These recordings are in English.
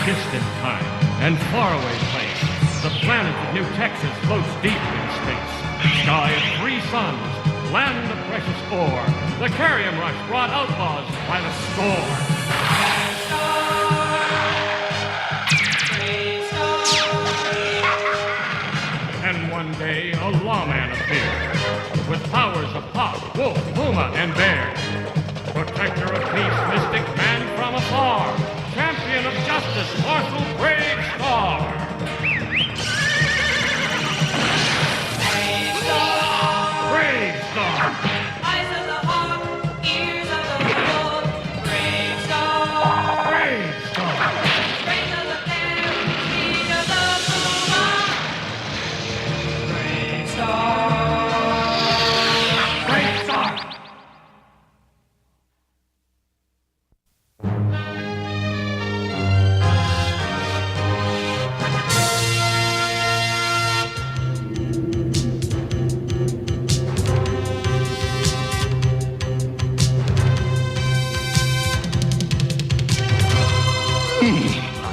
distant time and faraway place, the planet of New Texas floats deep in space. Sky of 3 suns, land of precious ore. The Carrium Rush brought outlaws by the score. And one day, a lawman appeared with powers of hawk, wolf, puma, and bear. Protector of peace, mystic man from afar. Champion of justice, Marshal Bravestarr. Bravestarr. Eyes of the hawk, ears of the wolf. Bravestarr. Bravestarr. Strength of the bear, speed of the puma. Bravestarr. Bravestarr.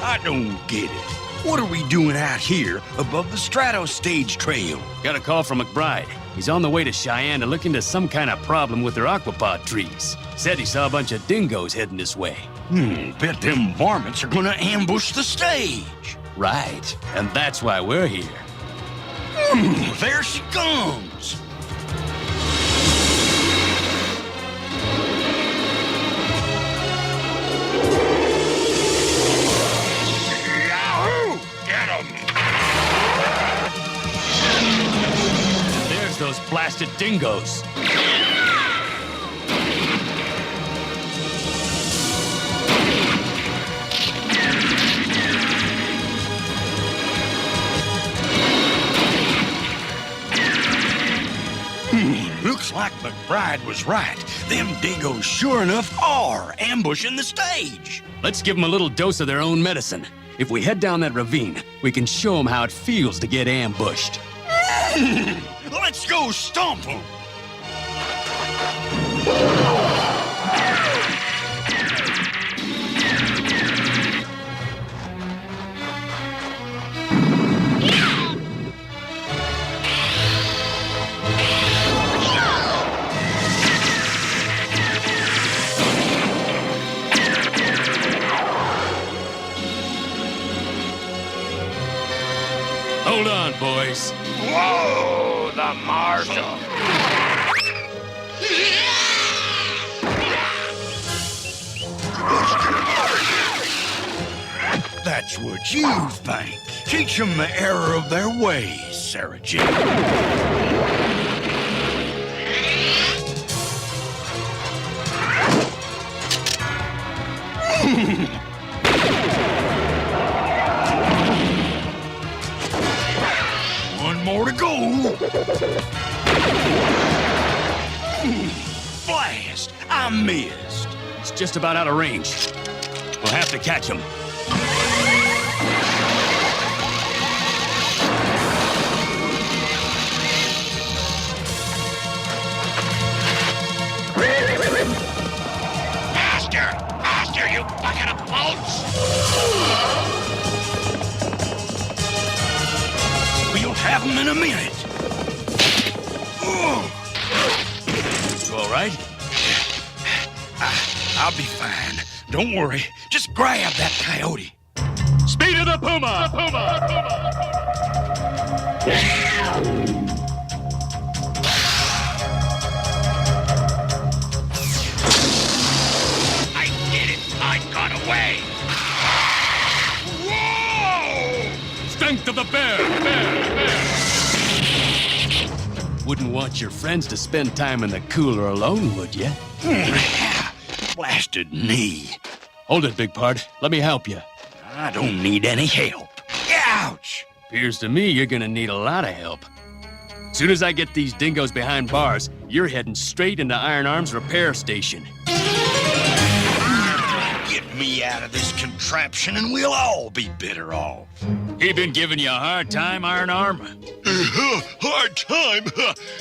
I don't get it. What are we doing out here above the Strato stage trail? Got a call from McBride. He's on the way to Cheyenne to look into some kind of problem with their aquapod trees. Said he saw a bunch of dingoes heading this way. Bet them varmints are gonna ambush the stage. Right, and that's why we're here. There she comes. Yahoo! Get 'em! And there's those blasted dingoes. Looks like McBride was right. Them dingoes sure enough are ambushing the stage. Let's give them a little dose of their own medicine. If we head down that ravine, we can show them how it feels to get ambushed. Let's go stomp 'em. Hold on, boys. Whoa, the Marshal. That's what you think. Teach them the error of their ways, Sarah Jane. One more to go. Blast! I missed. It's just about out of range. We'll have to catch him. Master, you bucket of bolts! We'll have him in a minute. You all right? I'll be fine. Don't worry. Just grab that coyote. Speed of the puma! I did it. I got away. Whoa! Strength of the bear! Wouldn't want your friends to spend time in the cooler alone, would you? Blasted knee. Hold it, Big Part. Let me help you. I don't need any help. Ouch! Appears to me you're gonna need a lot of help. Soon as I get these dingoes behind bars, you're heading straight into Iron Arm's repair station. Get me out of this contraption and we'll all be better off. He been giving you a hard time, Iron Arm? Hard time?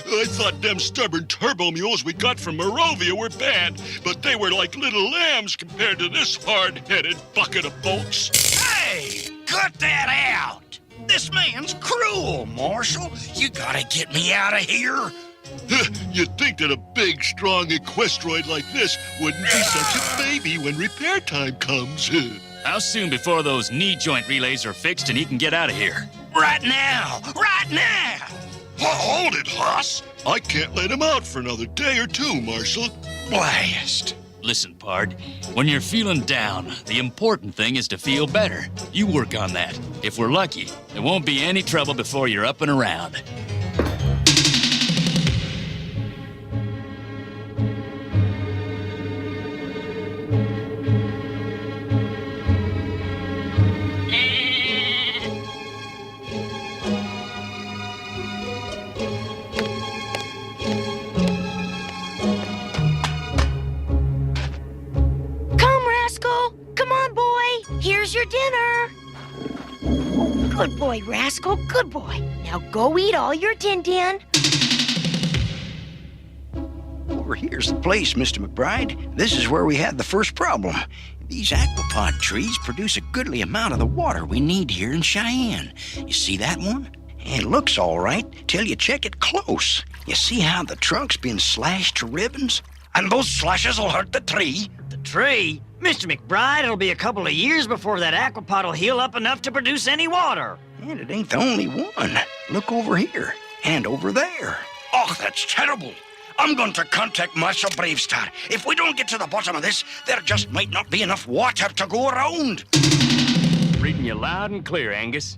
I thought them stubborn turbo mules we got from Morovia were bad, but they were like little lambs compared to this hard-headed bucket of bolts. Hey! Hey, cut that out! This man's cruel, Marshal. You gotta get me out of here. You'd think that a big, strong equestroid like this wouldn't be such a baby when repair time comes. How soon before those knee joint relays are fixed and he can get out of here? Right now! Right now! Hold it, Hoss. I can't let him out for another day or two, Marshal. Blast! Listen, Pard, when you're feeling down, the important thing is to feel better. You work on that. If we're lucky, there won't be any trouble before you're up and around. Here's your dinner. Good boy, Rascal, good boy. Now go eat all your din-din. Over here's the place, Mr. McBride. This is where we had the first problem. These aquapod trees produce a goodly amount of the water we need here in Cheyenne. You see that one? It looks all right till you check it close. You see how the trunk's been slashed to ribbons? And those slashes will hurt the tree. The tree? Mr. McBride, it'll be a couple of years before that aquapod will heal up enough to produce any water. And it ain't the only one. Look over here. And over there. Oh, that's terrible. I'm going to contact Marshal Bravestarr. If we don't get to the bottom of this, there just might not be enough water to go around. Reading you loud and clear, Angus.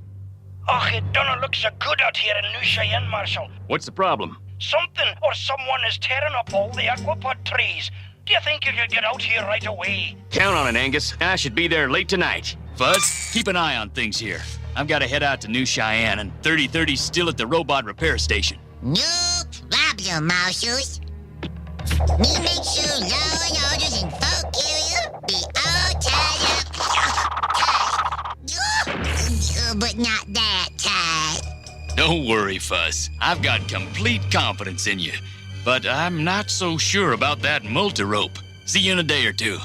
Oh, it don't look so good out here in New Cheyenne, Marshal. What's the problem? Something or someone is tearing up all the aquapod trees. Do you think you could get out here right away? Count on it, Angus. I should be there late tonight. Fuzz, keep an eye on things here. I've got to head out to New Cheyenne, and 3030's still at the robot repair station. No problem, Marshals. Me make sure law and orders in Folk area be all tied up. But not that tight. Don't worry, Fuzz. I've got complete confidence in you. But I'm not so sure about that multi-rope. See you in a day or two.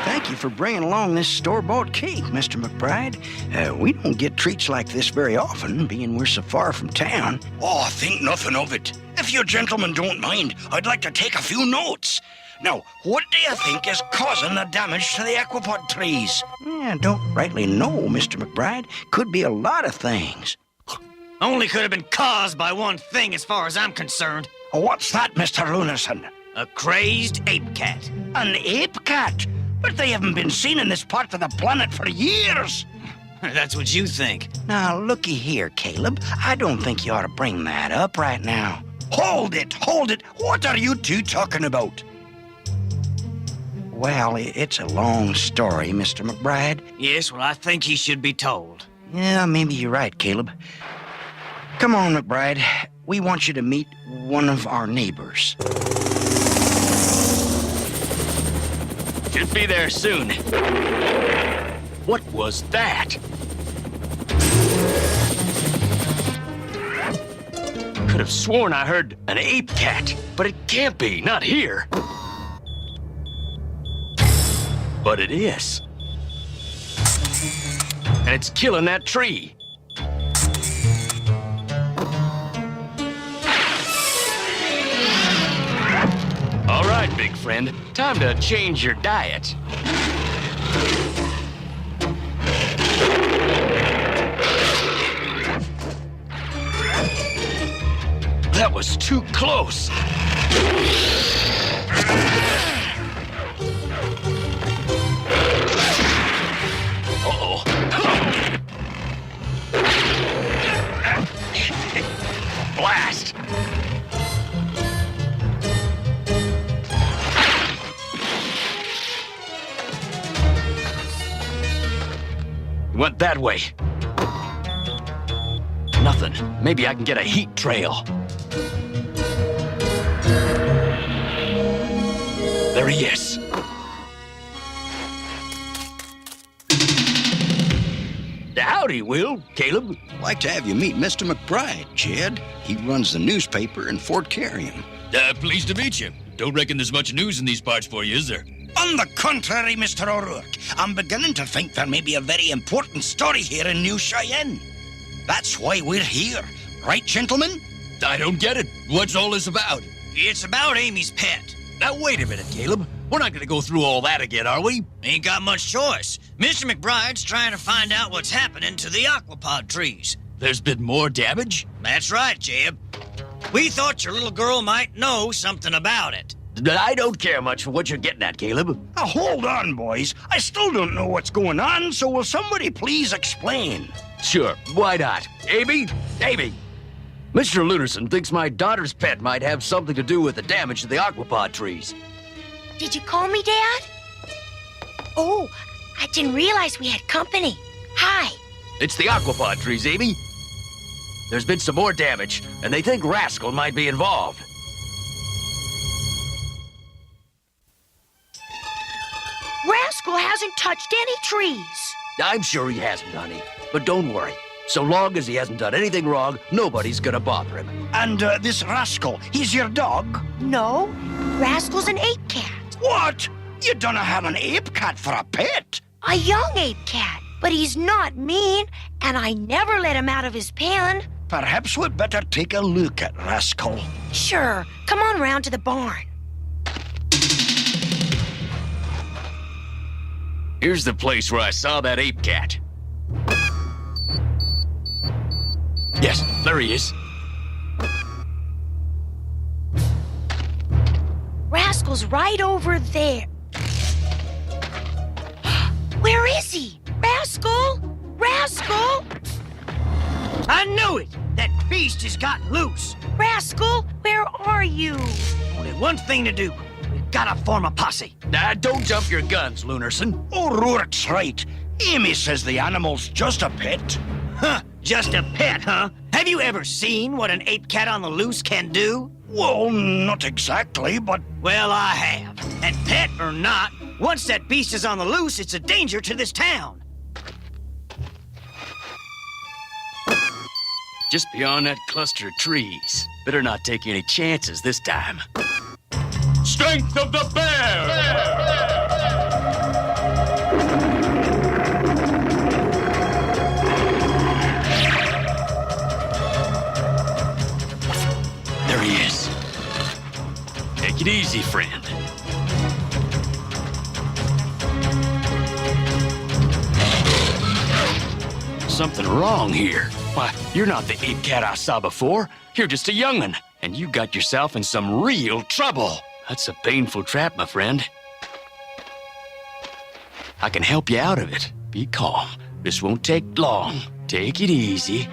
Thank you for bringing along this store-bought cake, Mr. McBride. We don't get treats like this very often, being we're so far from town. Oh, think nothing of it. If you gentlemen don't mind, I'd like to take a few notes. Now, what do you think is causing the damage to the aquapod trees? I don't rightly know, Mr. McBride. Could be a lot of things. Only could have been caused by one thing as far as I'm concerned. What's that, Mr. Lunarson? A crazed ape cat. An ape cat? But they haven't been seen in this part of the planet for years. That's what you think. Now, looky here, Caleb. I don't think you ought to bring that up right now. Hold it, hold it. What are you two talking about? Well, it's a long story, Mr. McBride. Yes, well, I think he should be told. Yeah, maybe you're right, Caleb. Come on, McBride. We want you to meet one of our neighbors. Should be there soon. What was that? Could have sworn I heard an ape cat, but it can't be, not here. But it is. And it's killing that tree. All right, big friend. Time to change your diet. That was too close. Uh-oh. Blast! Went that way. Nothing. Maybe I can get a heat trail. There he is. Howdy, Will. Caleb. Like to have you meet Mr. McBride, Jed. He runs the newspaper in Fort Carrion. Pleased to meet you. Don't reckon there's much news in these parts for you, is there? On the contrary, Mr. O'Rourke, I'm beginning to think there may be a very important story here in New Cheyenne. That's why we're here. Right, gentlemen? I don't get it. What's all this about? It's about Amy's pet. Now, wait a minute, Caleb. We're not going to go through all that again, are we? Ain't got much choice. Mr. McBride's trying to find out what's happening to the aquapod trees. There's been more damage? That's right, Jeb. We thought your little girl might know something about it. I don't care much for what you're getting at, Caleb. Now, hold on, boys. I still don't know what's going on, so will somebody please explain? Sure, why not? Amy? Amy! Mr. Lunerson thinks my daughter's pet might have something to do with the damage to the aquapod trees. Did you call me, Dad? Oh, I didn't realize we had company. Hi. It's the aquapod trees, Amy. There's been some more damage, and they think Rascal might be involved. Rascal hasn't touched any trees. I'm sure he hasn't, honey. But don't worry. So long as he hasn't done anything wrong, nobody's gonna bother him. And this Rascal, he's your dog? No, Rascal's an ape cat. What? You don't have an ape cat for a pet? A young ape cat. But he's not mean, and I never let him out of his pen. Perhaps we'd better take a look at Rascal. Sure, come on round to the barn. Here's the place where I saw that ape cat. Yes, there he is. Rascal's right over there. Where is he? Rascal? Rascal? I knew it! That beast has gotten loose. Rascal, where are you? Only one thing to do. We've got to form a posse. Don't jump your guns, Lunerson. O'Rourke's right. Amy says the animal's just a pet. Huh, just a pet, huh? Have you ever seen what an ape cat on the loose can do? Well, not exactly, but... Well, I have. And pet or not, once that beast is on the loose, it's a danger to this town. Just beyond that cluster of trees. Better not take any chances this time. Strength of the bear! There he is. Take it easy, friend. Something wrong here. Why, you're not the ape cat I saw before. You're just a young'un, and you got yourself in some real trouble. That's a painful trap, my friend. I can help you out of it. Be calm. This won't take long. Take it easy.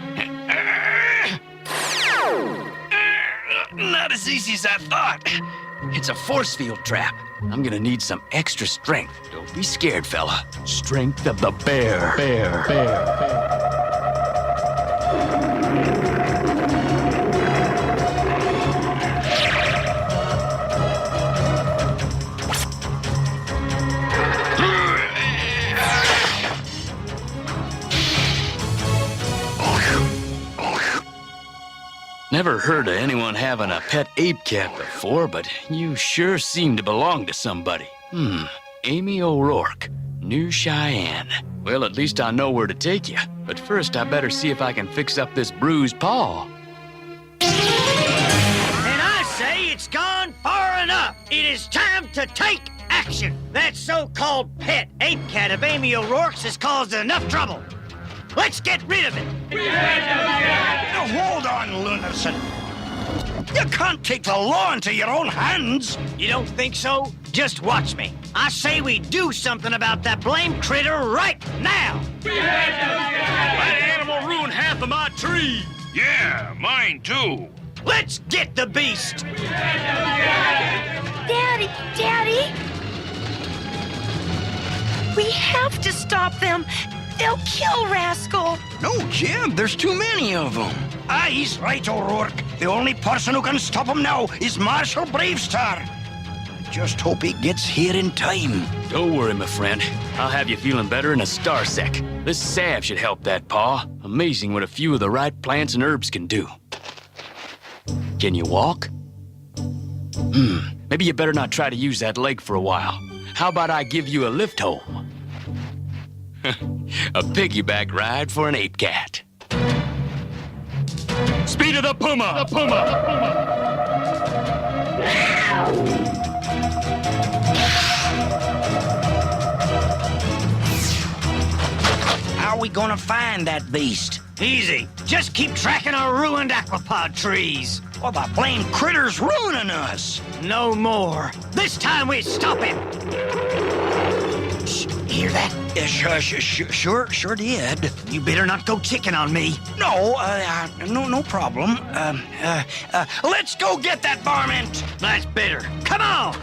Not as easy as I thought. It's a force field trap. I'm gonna need some extra strength. Don't be scared, fella. Strength of the bear. Bear. Never heard of anyone having a pet ape cat before, but you sure seem to belong to somebody. Amy O'Rourke, New Cheyenne. Well, at least I know where to take you. But first, I better see if I can fix up this bruised paw. And I say it's gone far enough. It is time to take action. That so-called pet ape cat of Amy O'Rourke's has caused enough trouble. Let's get rid of it. Now, hold on, Lunerson. You can't take the law into your own hands. You don't think so? Just watch me. I say we do something about that blamed critter right now. That animal ruined half of my tree. Yeah, mine too. Let's get the beast. Daddy! We have to stop them. They'll kill Rascal. No, Jim, there's too many of them. Ah, he's right, O'Rourke. The only person who can stop him now is Marshal Bravestarr. I just hope he gets here in time. Don't worry, my friend. I'll have you feeling better in a star sec. This salve should help that paw. Amazing what a few of the right plants and herbs can do. Can you walk? Maybe you better not try to use that leg for a while. how about I give you a lift home? A piggyback ride for an ape cat. Speed of the puma! The puma! How are we gonna find that beast? Easy. Just keep tracking our ruined aquapod trees. Well, the blame critter's ruining us. No more. This time we stop him. Shh, hear that? Sure did. You better not go chicken on me. No, no problem. Let's go get that varmint. That's better. Come on!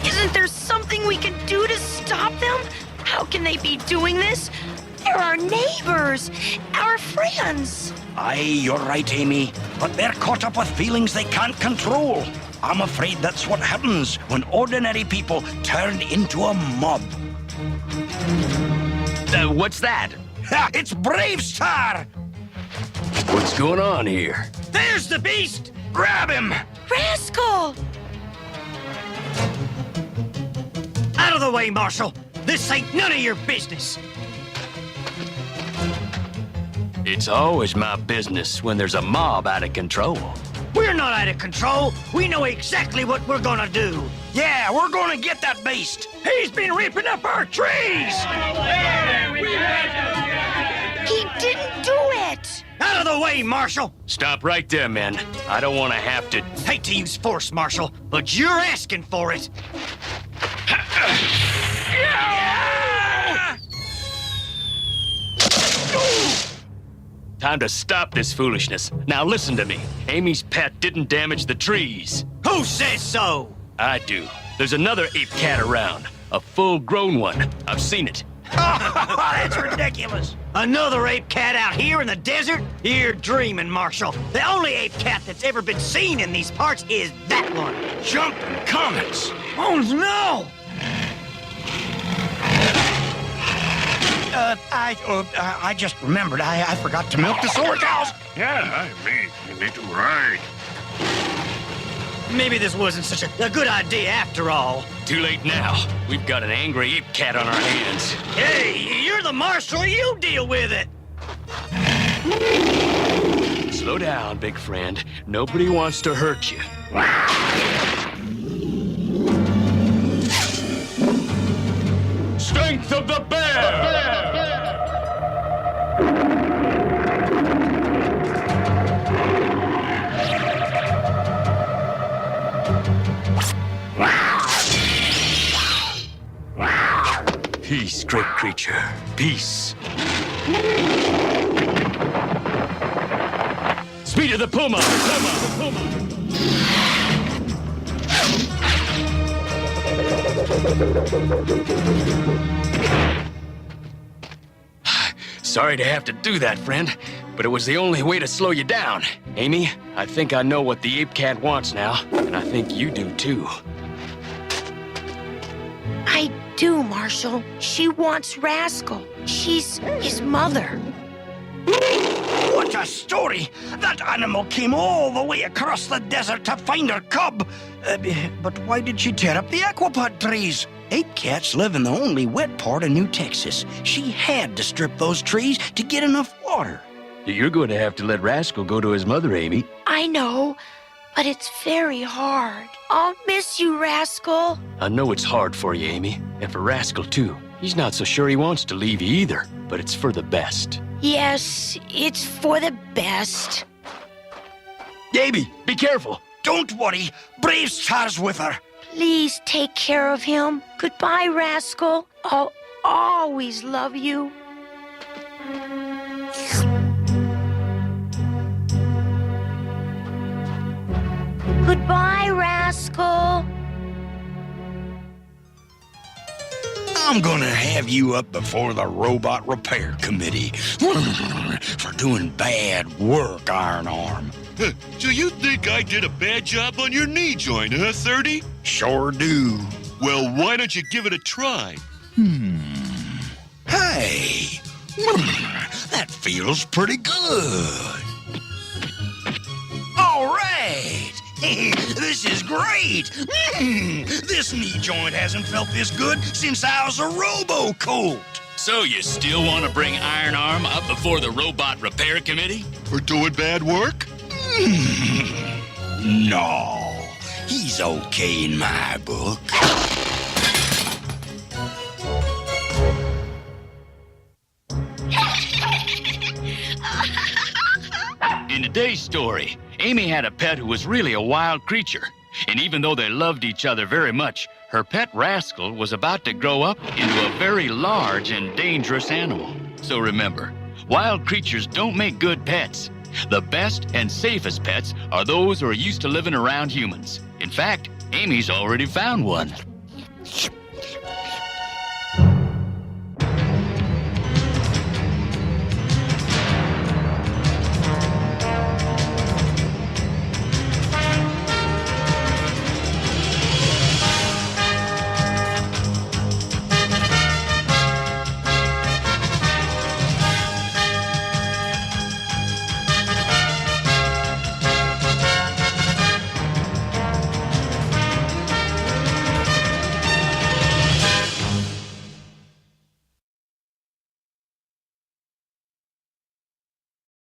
Isn't there something we can do to stop them? How can they be doing this? They're our neighbors, our friends. Aye, you're right, Amy. But they're caught up with feelings they can't control. I'm afraid that's what happens when ordinary people turn into a mob. What's that? Ha! It's Bravestarr! What's going on here? There's the beast! Grab him! Rascal! Out of the way, Marshal! This ain't none of your business! It's always my business when there's a mob out of control. We're not out of control. We know exactly what we're gonna do. Yeah, we're gonna get that beast. He's been ripping up our trees! He didn't do it! Out of the way, Marshal! Stop right there, men. I don't want to have to... Hate to use force, Marshal, but you're asking for it. Time to stop this foolishness. Now listen to me. Amy's pet didn't damage the trees. Who says so? I do. There's another ape cat around. A full-grown one. I've seen it. That's ridiculous. Another ape cat out here in the desert? You're dreaming, Marshal. The only ape cat that's ever been seen in these parts is that one. Jumping comets. Oh, no! I just remembered. I forgot to milk the solar cows. Yeah, me need to ride. Maybe this wasn't such a good idea after all. Too late now. We've got an angry ape cat on our hands. Hey, you're the Marshal. You deal with it. Slow down, big friend. Nobody wants to hurt you. Strength of the bear! Peace, great creature. Peace. Speed of the puma! Sorry to have to do that, friend, but it was the only way to slow you down. Amy, I think I know what the ape cat wants now, and I think you do too. I do, Marshal. She wants Rascal. She's his mother. What a story! That animal came all the way across the desert to find her cub. But why did she tear up the aquapod trees? Ape cats live in the only wet part of New Texas. She had to strip those trees to get enough water. You're going to have to let Rascal go to his mother, Amy. I know, but it's very hard. I'll miss you, Rascal. I know it's hard for you, Amy, and for Rascal, too. He's not so sure he wants to leave you either, but it's for the best. Yes, it's for the best. Amy, be careful. Don't worry, Bravestarr's with her. Please take care of him. Goodbye, Rascal. I'll always love you. Goodbye, Rascal. I'm gonna have you up before the Robot Repair Committee for doing bad work, Iron Arm. Huh, so you think I did a bad job on your knee joint, huh, 30? Sure do. Well, why don't you give it a try? Hey, that feels pretty good. All right, This is great. This knee joint hasn't felt this good since I was a robo-colt. So you still want to bring Iron Arm up before the Robot Repair Committee? For doing bad work? No, he's okay in my book. In today's story, Amy had a pet who was really a wild creature. And even though they loved each other very much, her pet Rascal was about to grow up into a very large and dangerous animal. So remember, wild creatures don't make good pets. The best and safest pets are those who are used to living around humans. In fact, Amy's already found one.